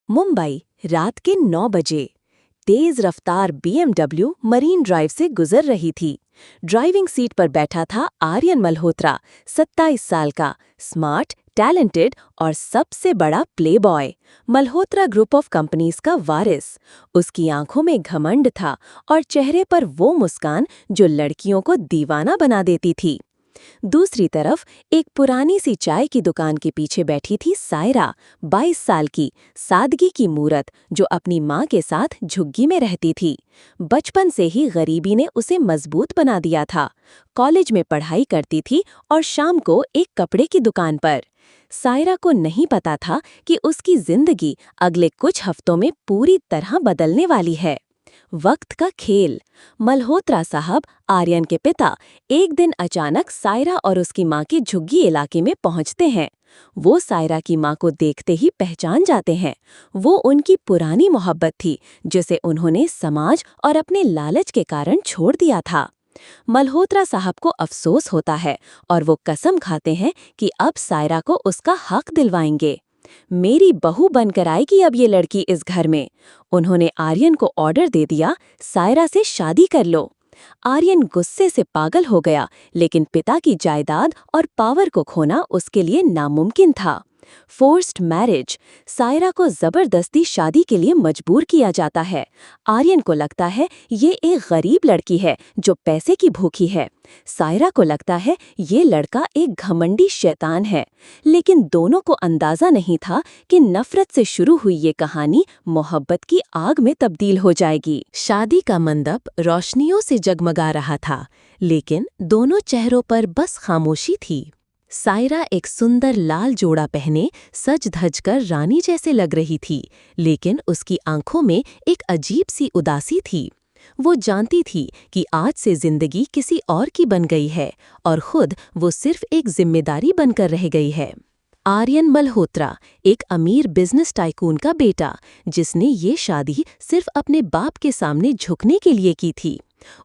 मुंबई, रात के 9 बजे। तेज रफ्तार बीएमडब्ल्यू मरीन ड्राइव से गुजर रही थी। ड्राइविंग सीट पर बैठा था आर्यन मल्होत्रा, 27 साल का, स्मार्ट, टैलेंटेड और सबसे बड़ा Playboy. Malhotra group of companies का वारिस। उसकी आंखों में घमंड था और चेहरे पर वो मुस्कान जो लड़कियों को दीवाना बना देती थी। दूसरी तरफ एक पुरानी सी चाय की दुकान के पीछे बैठी थी सायरा, 22 साल की, सादगी की मूरत, जो अपनी माँ के साथ झुग्गी में रहती थी। बचपन से ही गरीबी ने उसे मजबूत बना दिया था। कॉलेज में पढ़ाई करती थी और शाम को एक कपड़े की दुकान पर। सायरा को नहीं पता था कि उसकी जिंदगी अगले कुछ हफ्तों में पूरी तरह बदलने वाली है। वक्त का खेल। मल्होत्रा साहब, आर्यन के पिता, एक दिन अचानक सायरा और उसकी माँ के झुग्गी इलाके में पहुंचते हैं। वो सायरा की माँ को देखते ही पहचान जाते हैं। वो उनकी पुरानी मोहब्बत थी, जिसे उन्होंने समाज और अपने लालच के कारण छोड़ दिया था। मल्होत्रा साहब को अफसोस होता है और वो कसम खाते हैं कि अब सायरा को उसका हक दिलवाएंगे। मेरी बहू बनकर आएगी अब ये लड़की इस घर में। उन्होंने आर्यन को ऑर्डर दे दिया, सायरा से शादी कर लो। आर्यन गुस्से से पागल हो गया, लेकिन पिता की जायदाद और पावर को खोना उसके लिए नामुमकिन था। Forced marriage. सायरा को जबरदस्ती शादी के लिए मजबूर किया जाता है। आर्यन को लगता है ये एक गरीब लड़की है जो पैसे की भूखी है। सायरा को लगता है ये लड़का एक घमंडी शैतान है। लेकिन दोनों को अंदाजा नहीं था कि नफरत से शुरू हुई ये कहानी मोहब्बत की आग में तब्दील हो जाएगी। शादी का मंडप रोशनियों से जगमगा रहा था, लेकिन दोनों चेहरों पर बस खामोशी थी। सायरा एक सुंदर लाल जोड़ा पहने सज धज कर रानी जैसे लग रही थी, लेकिन उसकी आंखों में एक अजीब सी उदासी थी। वो जानती थी कि आज से जिंदगी किसी और की बन गई है और खुद वो सिर्फ एक जिम्मेदारी बनकर रह गई है। आर्यन मल्होत्रा, एक अमीर बिजनेस टाइकून का बेटा, जिसने ये शादी सिर्फ अपने बाप के सामने झुकने के लिए की थी।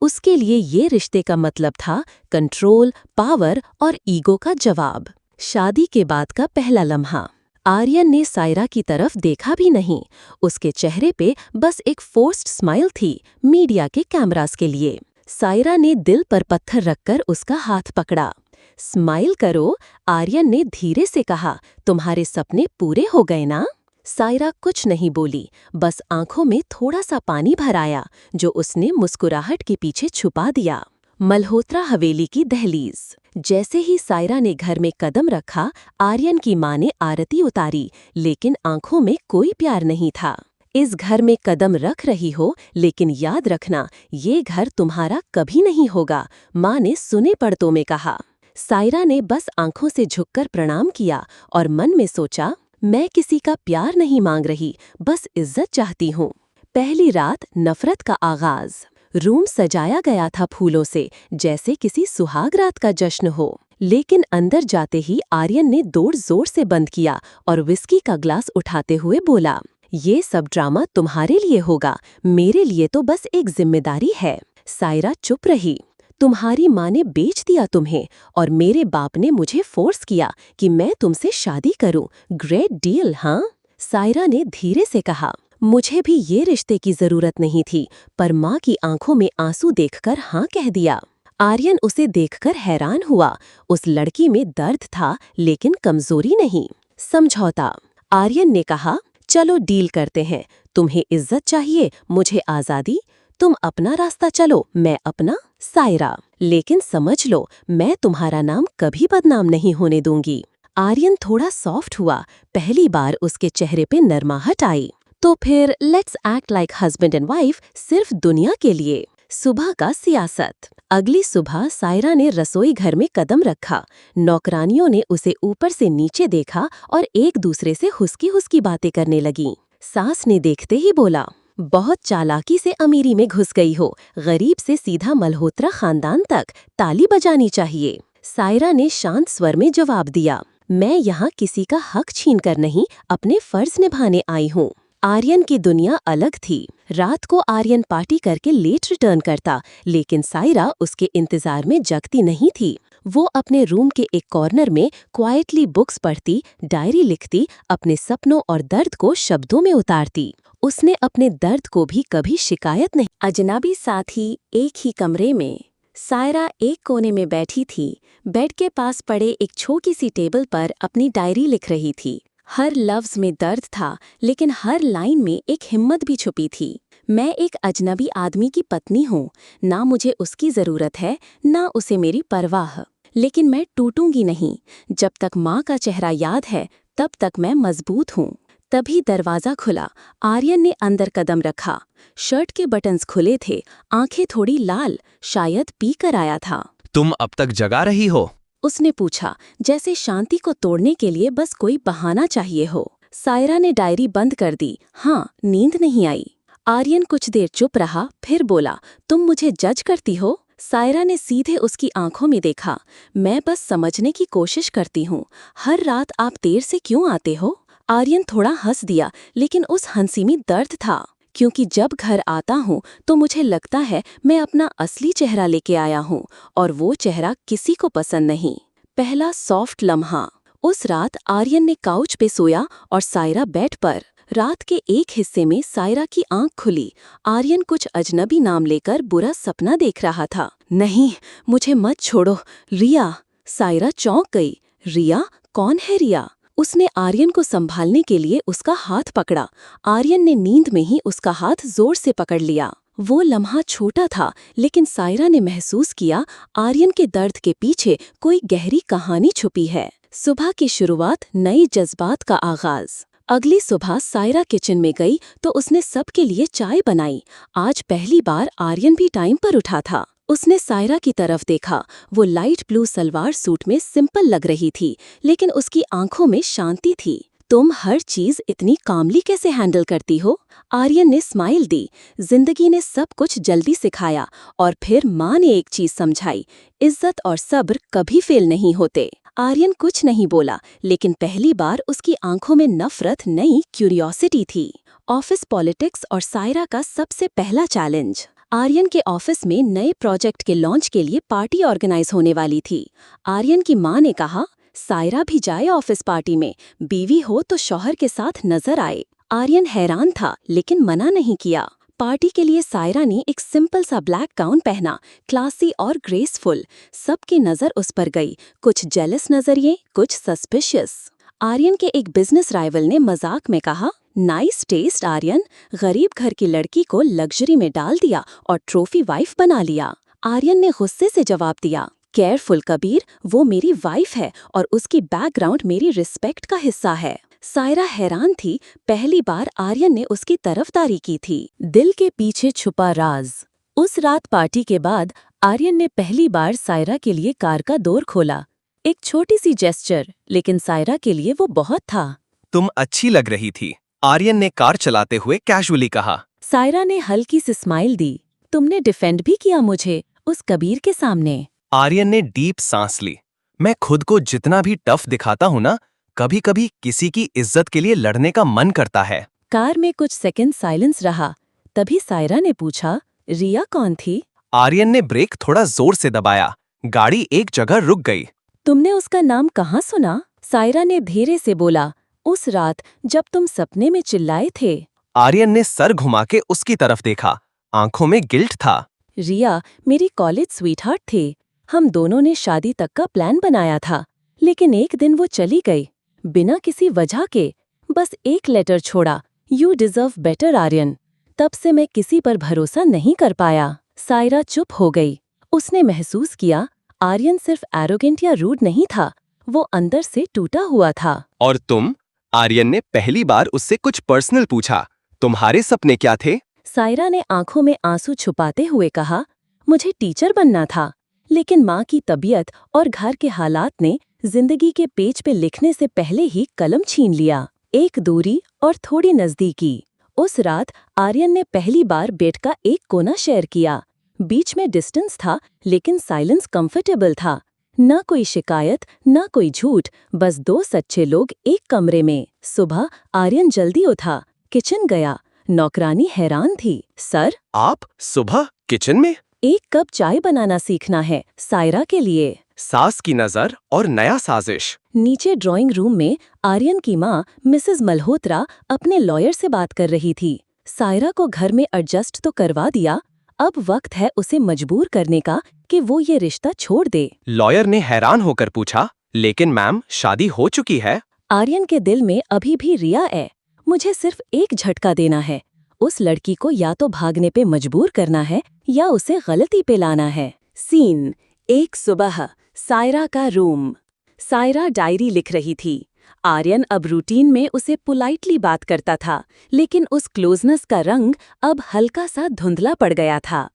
उसके लिए ये रिश्ते का मतलब था कंट्रोल, पावर और ईगो का जवाब। शादी के बाद का पहला लम्हा। आर्यन ने सायरा की तरफ देखा भी नहीं। उसके चेहरे पे बस एक फोर्स्ड स्माइल थी, मीडिया के कैमरास के लिए। सायरा ने दिल पर पत्थर रखकर उसका हाथ पकड़ा। स्माइल करो, आर्यन ने धीरे से कहा, तुम्हारे सपने पूरे हो गए ना? सायरा कुछ नहीं बोली, बस आंखों में थोड़ा सा पानी भर आया, जो उसने मुस्कुराहट के पीछे छुपा दिया। मल्होत्रा हवेली की दहलीज। जैसे ही सायरा ने घर में कदम रखा, आर्यन की माँ ने आरती उतारी, लेकिन आंखों में कोई प्यार नहीं था। इस घर में कदम रख रही हो, लेकिन याद रखना, ये घर तुम्हारा कभी नहीं होगा, माँ ने सुने पड़तों में कहा। सायरा ने बस आंखों से झुककर प्रणाम किया और मन में सोचा, मैं किसी का प्यार नहीं मांग रही, बस इज्जत चाहती हूँ। पहली रात, नफरत का आगाज। रूम सजाया गया था फूलों से, जैसे किसी सुहाग रात का जश्न हो। लेकिन अंदर जाते ही आर्यन ने डोर जोर से बंद किया और विस्की का ग्लास उठाते हुए बोला, ये सब ड्रामा तुम्हारे लिए होगा, मेरे लिए तो बस एक जिम्मेदारी है। सायरा चुप रही। तुम्हारी माँ ने बेच दिया तुम्हें और मेरे बाप ने मुझे फोर्स किया कि मैं तुमसे शादी करूं। ग्रेट डील, हाँ? सायरा ने धीरे से कहा, मुझे भी ये रिश्ते की जरूरत नहीं थी, पर माँ की आंखों में आंसू देखकर हाँ कह दिया। आर्यन उसे देखकर हैरान हुआ। उस लड़की में दर्द था, लेकिन कमजोरी नहीं। समझौता। आर्यन ने कहा, चलो डील करते हैं, तुम्हें इज्जत चाहिए, मुझे आजादी। तुम अपना रास्ता चलो, मैं अपना। सायरा, लेकिन समझ लो, मैं तुम्हारा नाम कभी बदनाम नहीं होने दूंगी। आर्यन थोड़ा सॉफ्ट हुआ। पहली बार उसके चेहरे पे नरमाहट आई। तो फिर let's act like husband and wife, सिर्फ दुनिया के लिए। सुबह का सियासत। अगली सुबह सायरा ने रसोई घर में कदम रखा। नौकरानियों ने उसे ऊपर से नीचे देखा और एक दूसरे से हुस्की हुस्की बातें करने लगीं। सास ने देखते ही बोला, बहुत चालाकी से अमीरी में घुस गई हो, गरीब से सीधा मल्होत्रा खानदान तक ताली बजानी चाहिए। सायरा ने शांत स्वर में जवाब दिया, मैं यहाँ किसी का हक छीन कर नहीं, अपने फर्ज निभाने आई हूँ। आर्यन की दुनिया अलग थी। रात को आर्यन पार्टी करके लेट रिटर्न करता, लेकिन सायरा उसके इंतजार में जगती नहीं थी। वो अपने रूम के एक कॉर्नर में क्वाइटली बुक्स पढ़ती, डायरी लिखती, अपने सपनों और दर्द को शब्दों में उतारती। उसने अपने दर्द को भी कभी शिकायत नहीं। अजनबी साथी एक ही कमरे में। सायरा एक कोने में बैठी थी, बेड के पास पड़े एक छोटी सी टेबल पर अपनी डायरी लिख रही थी। हर लफ्ज में दर्द था, लेकिन हर लाइन में एक हिम्मत भी छुपी थी। मैं एक अजनबी आदमी की पत्नी हूँ, ना मुझे उसकी ज़रूरत है, ना उसे मेरी परवाह। लेकिन मैं टूटूंगी नहीं। जब तक माँ का चेहरा याद है, तब तक मैं मजबूत हूँ। तभी दरवाज़ा खुला। आर्यन ने अंदर कदम रखा। शर्ट के बटन्स खुले थे, आंखें थोड़ी लाल, शायद पी कर आया था। तुम अब तक जगा रही हो? उसने पूछा, जैसे शांति को तोड़ने के लिए बस कोई बहाना चाहिए हो। सायरा ने डायरी बंद कर दी। हाँ, नींद नहीं आई। आर्यन कुछ देर चुप रहा, फिर बोला, तुम मुझे जज करती हो? सायरा ने सीधे उसकी आंखों में देखा। मैं बस समझने की कोशिश करती हूँ। हर रात आप देर से क्यों आते हो? आर्यन थोड़ा हंस दिया, लेकिन उस हंसी में दर्द था। क्योंकि जब घर आता हूँ तो मुझे लगता है मैं अपना असली चेहरा लेके आया हूँ, और वो चेहरा किसी को पसंद नहीं। पहला सॉफ्ट लम्हा। उस रात आर्यन ने काउच पे सोया और सायरा बेड पर। रात के एक हिस्से में सायरा की आंख खुली। आर्यन कुछ अजनबी नाम लेकर बुरा सपना देख रहा था। नहीं, मुझे मत छोड़ो, रिया। सायरा चौंक गई। रिया? कौन है रिया? उसने आर्यन को संभालने के लिए उसका हाथ पकड़ा। आर्यन ने नींद में ही उसका हाथ जोर से पकड़ लिया। वो लम्हा छोटा था, लेकिन सायरा ने महसूस किया आर्यन के दर्द के पीछे कोई गहरी कहानी छुपी है। सुबह की शुरुआत, नई जज्बात का आगाज। अगली सुबह सायरा किचन में गई तो उसने सबके लिए चाय बनाई। आज पहली बार आर्यन भी टाइम पर उठा था। उसने सायरा की तरफ देखा। वो लाइट ब्लू सलवार सूट में सिंपल लग रही थी, लेकिन उसकी आंखों में शांति थी। तुम हर चीज इतनी कामली कैसे हैंडल करती हो? आर्यन ने स्माइल दी। जिंदगी ने सब कुछ जल्दी सिखाया, और फिर माँ ने एक चीज समझाई, इज्जत और सब्र कभी फेल नहीं होते। आर्यन कुछ नहीं बोला, लेकिन पहली बार उसकी आंखों में नफरत नहीं, क्यूरियोसिटी थी। ऑफिस पॉलिटिक्स और सायरा का सबसे पहला चैलेंज। आर्यन के ऑफिस में नए प्रोजेक्ट के लॉन्च के लिए पार्टी ऑर्गेनाइज होने वाली थी। आर्यन की माँ ने कहा, सायरा भी जाए ऑफिस पार्टी में, बीवी हो तो शौहर के साथ नजर आए। आर्यन हैरान था, लेकिन मना नहीं किया। पार्टी के लिए सायरा ने एक सिंपल सा ब्लैक गाउन पहना, क्लासी और ग्रेसफुल। सबकी नजर उस पर गई, कुछ जेलस नजरिए, कुछ सस्पिशियस। आर्यन के एक बिजनेस राइवल ने मजाक में कहा, नाइस टेस्ट आर्यन, गरीब घर की लड़की को लग्जरी में डाल दिया और ट्रॉफी वाइफ बना लिया। आर्यन ने गुस्से से जवाब दिया, केयरफुल कबीर, वो मेरी वाइफ है और उसकी बैकग्राउंड मेरी रिस्पेक्ट का हिस्सा है। सायरा हैरान थी, पहली बार आर्यन ने उसकी तरफदारी की थी। दिल के पीछे छुपा राज। उस रात पार्टी के बाद आर्यन ने पहली बार सायरा के लिए कार का डोर खोला। एक छोटी सी जेस्चर, लेकिन सायरा के लिए वो बहुत था। तुम अच्छी लग रही थी, आर्यन ने कार चलाते हुए कैजुअली कहा। सायरा ने हल्की सी स्माइल दी। तुमने डिफेंड भी किया मुझे उस कबीर के सामने। आर्यन ने डीप सांस ली। मैं खुद को जितना भी टफ दिखाता हूँ ना, कभी कभी किसी की इज्जत के लिए लड़ने का मन करता है। कार में कुछ सेकंड साइलेंस रहा। तभी सायरा ने पूछा, रिया कौन थी? आर्यन ने ब्रेक थोड़ा जोर से दबाया। गाड़ी एक जगह रुक गई। तुमने उसका नाम कहाँ सुना? सायरा ने धीरे से बोला, उस रात जब तुम सपने में चिल्लाए थे। आर्यन ने सर घुमा के उसकी तरफ देखा। आंखों में गिल्ट था। रिया मेरी कॉलेज स्वीटहार्ट थी। हम दोनों ने शादी तक का प्लान बनाया था, लेकिन एक दिन वो चली गई, बिना किसी वजह के। बस एक लेटर छोड़ा, यू डिजर्व बेटर आर्यन। तब से मैं किसी पर भरोसा नहीं कर पाया। सायरा चुप हो गई। उसने महसूस किया आर्यन सिर्फ एरोगेंट या रूड नहीं था, वो अंदर से टूटा हुआ था। और तुम? आर्यन ने पहली बार उससे कुछ पर्सनल पूछा। तुम्हारे सपने क्या थे? सायरा ने आंखों में आंसू छुपाते हुए कहा, मुझे टीचर बनना था, लेकिन माँ की तबीयत और घर के हालात ने जिंदगी के पेज पे लिखने से पहले ही कलम छीन लिया। एक दूरी और थोड़ी नजदीकी। उस रात आर्यन ने पहली बार बेड का एक कोना शेयर किया। बीच में डिस्टेंस था, लेकिन साइलेंस कंफर्टेबल था। न कोई शिकायत, न कोई झूठ, बस दो सच्चे लोग एक कमरे में। सुबह आर्यन जल्दी उठा। किचन गया। नौकरानी हैरान थी। सर, आप सुबह किचन में? एक कप चाय बनाना सीखना है, सायरा के लिए। सास की नजर और नया साजिश। नीचे ड्राइंग रूम में आर्यन की माँ मिसेस मल्होत्रा अपने लॉयर से बात कर रही थी। सायरा को घर में एडजस्ट तो करवा दिया, अब वक्त है उसे मजबूर करने का कि वो ये रिश्ता छोड़ दे। लॉयर ने हैरान होकर पूछा, लेकिन मैम शादी हो चुकी है। आर्यन के दिल में अभी भी रिया है। मुझे सिर्फ एक झटका देना है। उस लड़की को या तो भागने पे मजबूर करना है या उसे गलती पे लाना है। सीन एक सुबह, सायरा का रूम। सायरा डायरी लिख रही थी। आर्यन अब रूटीन में उसे पोलाइटली बात करता था, लेकिन उस क्लोजनेस का रंग अब हल्का सा धुंधला पड़ गया था।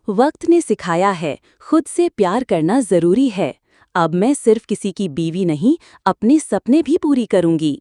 वक्त ने सिखाया है, खुद से प्यार करना जरूरी है। अब मैं सिर्फ किसी की बीवी नहीं, अपने सपने भी पूरी करूंगी।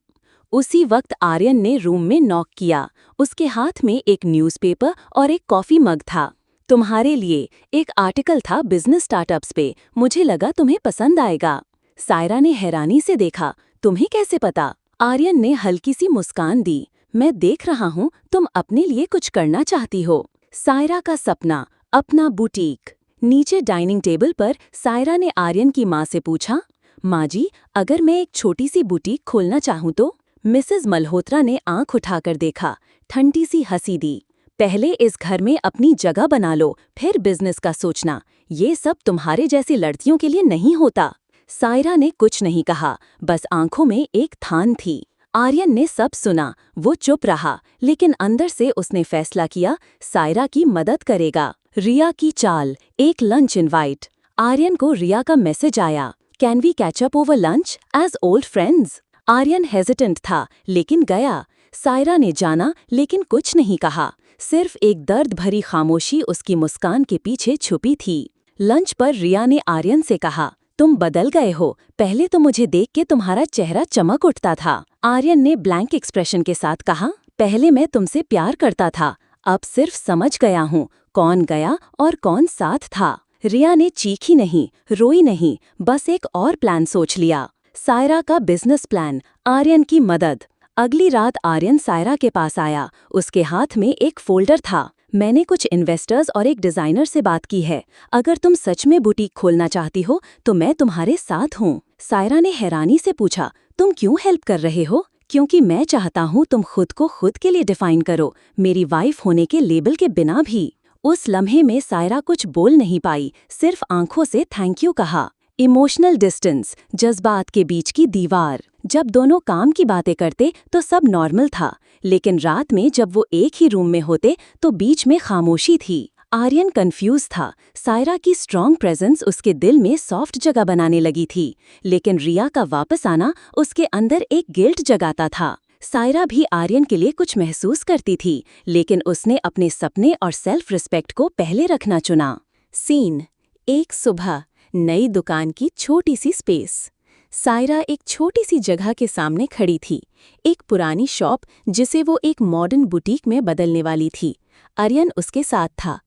उसी वक्त आर्यन ने रूम में नॉक किया। उसके हाथ में एक न्यूज़पेपर और एक कॉफी मग था। तुम्हारे लिए एक आर्टिकल था बिजनेस स्टार्टअप्स पे, मुझे लगा तुम्हें पसंद आएगा। सायरा ने हैरानी से देखा, तुम्हें कैसे पता? आर्यन ने हल्की सी मुस्कान दी, मैं देख रहा हूँ तुम अपने लिए कुछ करना चाहती हो। सायरा का सपना, अपना बुटीक। नीचे डाइनिंग टेबल पर सायरा ने आर्यन की माँ से पूछा, माँ जी, अगर मैं एक छोटी सी बुटीक खोलना चाहूँ तो? मिसेस मल्होत्रा ने आंख उठाकर देखा, ठंडी सी हंसी दी। पहले इस घर में अपनी जगह बना लो, फिर बिजनेस का सोचना। ये सब तुम्हारे जैसी लड़कियों के लिए नहीं होता। सायरा ने कुछ नहीं कहा, बस आंखों में एक थान थी। आर्यन ने सब सुना, वो चुप रहा, लेकिन अंदर से उसने फैसला किया, सायरा की मदद करेगा। रिया की चाल, एक लंच इनवाइट। आर्यन को रिया का मैसेज आया, can we catch up over lunch as old friends? Aryan hesitant था, लेकिन गया। सायरा ने जाना, लेकिन कुछ नहीं कहा। सिर्फ एक दर्द भरी खामोशी उसकी मुस्कान के पीछे छुपी थी। लंच पर रिया ने आर्यन से कहा, तुम बदल गए हो, पहले तो मुझे देख के तुम्हारा चेहरा चमक उठता था। आर्यन ने ब्लैंक एक्सप्रेशन के साथ कहा, पहले मैं तुमसे प्यार करता था, अब सिर्फ समझ गया हूँ कौन गया और कौन साथ था। रिया ने चीखी नहीं, रोई नहीं, बस एक और प्लान सोच लिया। सायरा का बिजनेस प्लान, आर्यन की मदद। अगली रात आर्यन सायरा के पास आया। उसके हाथ में एक फोल्डर था। मैंने कुछ इन्वेस्टर्स और एक डिजाइनर से बात की है। अगर तुम सच में बुटीक खोलना चाहती हो तो मैं तुम्हारे साथ हूँ। सायरा ने हैरानी से पूछा, तुम क्यों हेल्प कर रहे हो? क्योंकि मैं चाहता हूँ तुम खुद को खुद के लिए डिफाइन करो, मेरी वाइफ होने के लेबल के बिना भी। उस लम्हे में सायरा कुछ बोल नहीं पाई, सिर्फ आंखों से थैंक यू कहा। इमोशनल डिस्टेंस, जज्बात के बीच की दीवार। जब दोनों काम की बातें करते तो सब नॉर्मल था, लेकिन रात में जब वो एक ही रूम में होते तो बीच में खामोशी थी। आर्यन कंफ्यूज था। सायरा की स्ट्रॉन्ग प्रेजेंस उसके दिल में सॉफ्ट जगह बनाने लगी थी, लेकिन रिया का वापस आना उसके अंदर एक गिल्ट जगाता था। सायरा भी आर्यन के लिए कुछ महसूस करती थी, लेकिन उसने अपने सपने और सेल्फ रिस्पेक्ट को पहले रखना चुना। सीन एक सुबह, नई दुकान की छोटी सी स्पेस। सायरा एक छोटी सी जगह के सामने खड़ी थी, एक पुरानी शॉप जिसे वो एक मॉडर्न बुटीक में बदलने वाली थी। आर्यन उसके साथ था।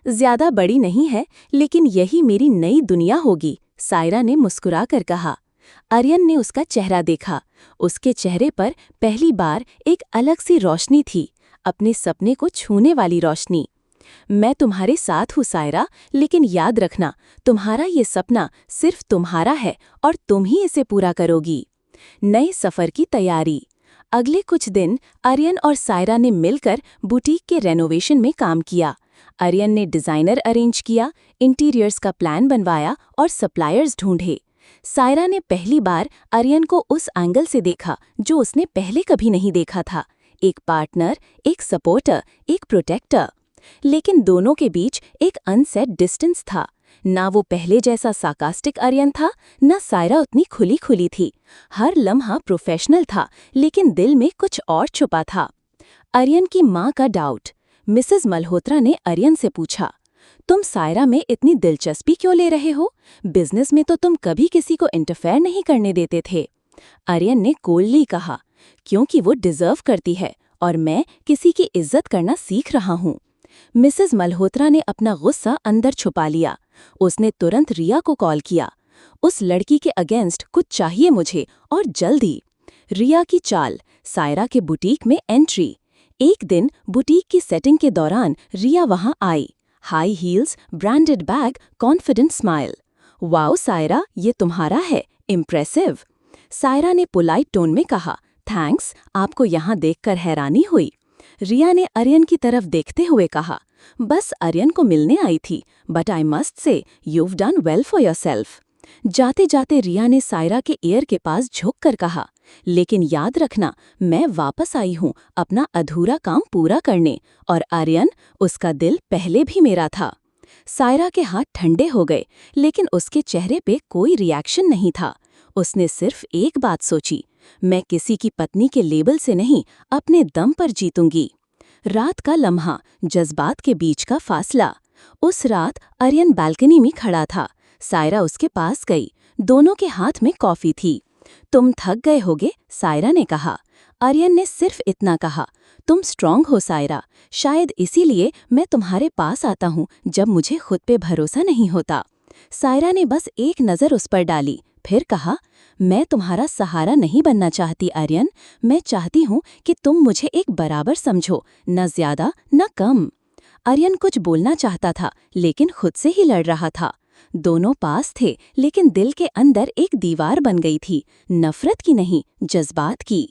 ज्यादा बड़ी नहीं है, लेकिन यही मेरी नई दुनिया होगी, सायरा ने मुस्कुराकर कहा। आर्यन ने उसका चेहरा देखा। उसके चेहरे पर पहली बार एक अलग सी रोशनी थी, अपने सपने को छूने वाली रोशनी। मैं तुम्हारे साथ हूँ सायरा, लेकिन याद रखना, तुम्हारा ये सपना सिर्फ तुम्हारा है और तुम ही इसे पूरा करोगी। नए सफर की तैयारी। अगले कुछ दिन आर्यन और सायरा ने मिलकर बुटीक के रेनोवेशन में काम किया। आर्यन ने डिजाइनर अरेंज किया, इंटीरियर्स का प्लान बनवाया और सप्लायर्स ढूंढे। सायरा ने पहली बार आर्यन को उस एंगल से देखा जो उसने पहले कभी नहीं देखा था, एक पार्टनर, एक सपोर्टर, एक प्रोटेक्टर। लेकिन दोनों के बीच एक अनसेट डिस्टेंस था। ना वो पहले जैसा सार्कास्टिक आर्यन था, ना सायरा उतनी खुली खुली थी। हर लम्हा प्रोफेशनल था, लेकिन दिल में कुछ और छुपा था। आर्यन की माँ का डाउट। मिसेस मल्होत्रा ने आर्यन से पूछा, तुम सायरा में इतनी दिलचस्पी क्यों ले रहे हो? बिजनेस में तो तुम कभी किसी को इंटरफेयर नहीं करने देते थे। आर्यन ने कोल्डली कहा, क्योंकि वो डिजर्व करती है और मैं किसी की इज्जत करना सीख रहा हूँ। मिसेस मल्होत्रा ने अपना गुस्सा अंदर छुपा लिया। उसने तुरंत रिया को कॉल किया। उस लड़की के अगेंस्ट कुछ चाहिए मुझे, और जल्दी। रिया की चाल, सायरा के बुटीक में एंट्री। एक दिन बुटीक की सेटिंग के दौरान रिया वहां आई। High heels, branded bag, confident smile. Wow Saira, ये तुम्हारा है, इम्प्रेसिव। सायरा ने पोलाइट टोन में कहा, थैंक्स, आपको यहाँ देखकर हैरानी हुई। रिया ने आर्यन की तरफ देखते हुए कहा, बस आर्यन को मिलने आई थी, but I must say you've done well for yourself. जाते जाते रिया ने सायरा के ईयर के पास झुककर कहा, लेकिन याद रखना, मैं वापस आई हूँ अपना अधूरा काम पूरा करने, और आर्यन, उसका दिल पहले भी मेरा था। सायरा के हाथ ठंडे हो गए, लेकिन उसके चेहरे पे कोई रिएक्शन नहीं था। उसने सिर्फ एक बात सोची, मैं किसी की पत्नी के लेबल से नहीं, अपने दम पर जीतूंगी। रात का लम्हा, जज्बात के बीच का फासला। उस रात आर्यन बालकनी में खड़ा था। सायरा उसके पास गई। दोनों के हाथ में कॉफी थी। तुम थक गए होगे, सायरा ने कहा। आर्यन ने सिर्फ इतना कहा, तुम स्ट्रांग हो सायरा, शायद इसीलिए मैं तुम्हारे पास आता हूँ जब मुझे खुद पे भरोसा नहीं होता। सायरा ने बस एक नज़र उस पर डाली, फिर कहा, मैं तुम्हारा सहारा नहीं बनना चाहती आर्यन, मैं चाहती हूँ कि तुम मुझे एक बराबर समझो, न ज्यादा न कम। आर्यन कुछ बोलना चाहता था, लेकिन खुद से ही लड़ रहा था। दोनों पास थे, लेकिन दिल के अंदर एक दीवार बन गई थी, नफरत की नहीं, जज्बात की।